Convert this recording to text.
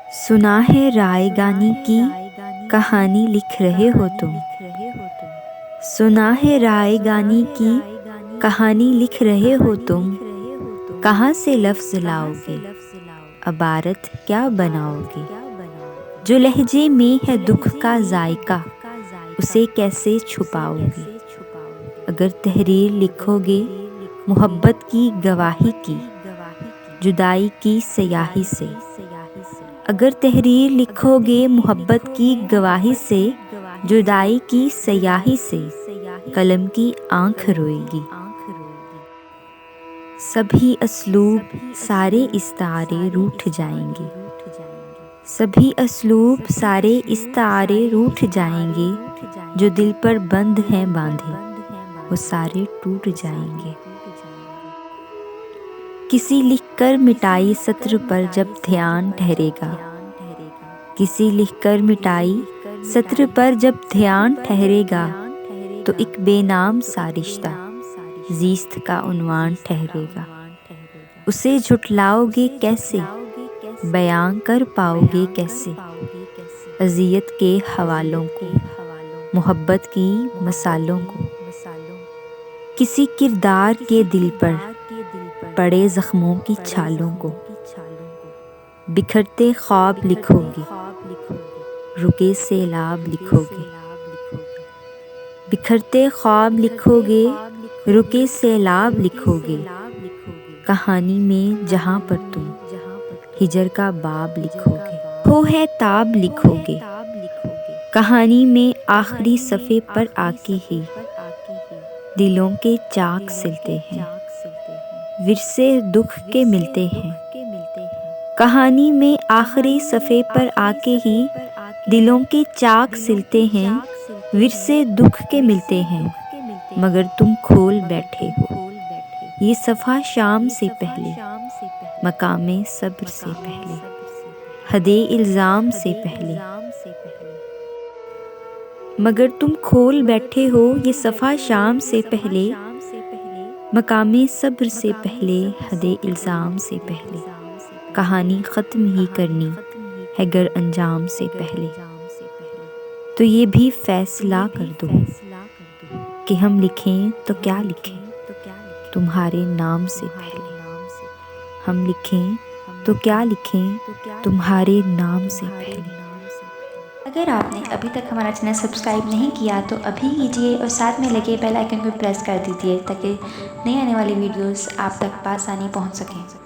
سنا ہے رائے گانی کی کہانی لکھ رہے ہو تم، سنا ہے رائے گانی کی کہانی لکھ رہے ہو تم، کہاں سے لفظ لاؤ گے، عبارت کیا بناؤ گے، جو لہجے میں ہے دکھ کا ذائقہ اسے کیسے چھپاؤ گے، اگر تحریر لکھو گے محبت کی گواہی کی جدائی کی سیاہی سے، اگر تحریر لکھو گے محبت کی گواہی سے جدائی کی سیاہی سے، قلم کی آنکھ روئے گی۔ سبھی اسلوب سارے استعارے روٹھ جائیں گے، سبھی اسلوب سارے استعارے روٹھ جائیں گے، جو دل پر بند ہیں باندھے وہ سارے ٹوٹ جائیں گے۔ کسی لکھ کر مٹائی سطر پر جب دھیان ٹھہرے گا، کسی لکھ کر مٹائی سطر پر جب دھیان ٹھہرے گا، تو ایک بے نام سا رشتہ زیست کا عنوان ٹھہرے گا۔ اسے جھٹلاؤ گے کیسے، بیان کر پاؤ گے کیسے، اذیت کے حوالوں کو، محبت کی مثالوں کو، کسی کردار کے دل پر پڑے زخموں کی چھالوں کو، بکھرتے خواب لکھو گے، رکے سیلاب لکھو گے، بکھرتے خواب لکھو گے، رکے سیلاب لکھو گے، کہانی میں جہاں پر تم ہجر کا باب لکھو گے، ہو ہے تاب لکھو گے، کہانی میں آخری صفحے پر آ کے ہی دلوں کے چاک سلتے ہیں، ورثے دکھ کے ملتے ہیں، کہانی میں آخری صفحے پر آ کے ہی دلوں کے چاک سلتے ہیں، ورثے دکھ کے ملتے ہیں، مگر تم کھول بیٹھے ہو یہ صفحہ شام سے پہلے، مقام صبر سے پہلے، حد الزام سے پہلے، مگر تم کھول بیٹھے ہو یہ صفحہ شام سے پہلے، مقام صبر سے پہلے، حد الزام سے پہلے، کہانی ختم ہی کرنی ہے گر انجام سے پہلے، تو یہ بھی فیصلہ کر دو کہ ہم لکھیں تو کیا لکھیں تمہارے نام سے پہلے، ہم لکھیں تو کیا لکھیں تمہارے نام سے پہلے۔ اگر آپ نے ابھی تک ہمارا چینل سبسکرائب نہیں کیا تو ابھی کیجیے اور ساتھ میں لگے بیل آئیکن کو پریس کر دیجیے تاکہ نئے آنے والی ویڈیوز آپ تک بآسانی پہنچ سکیں۔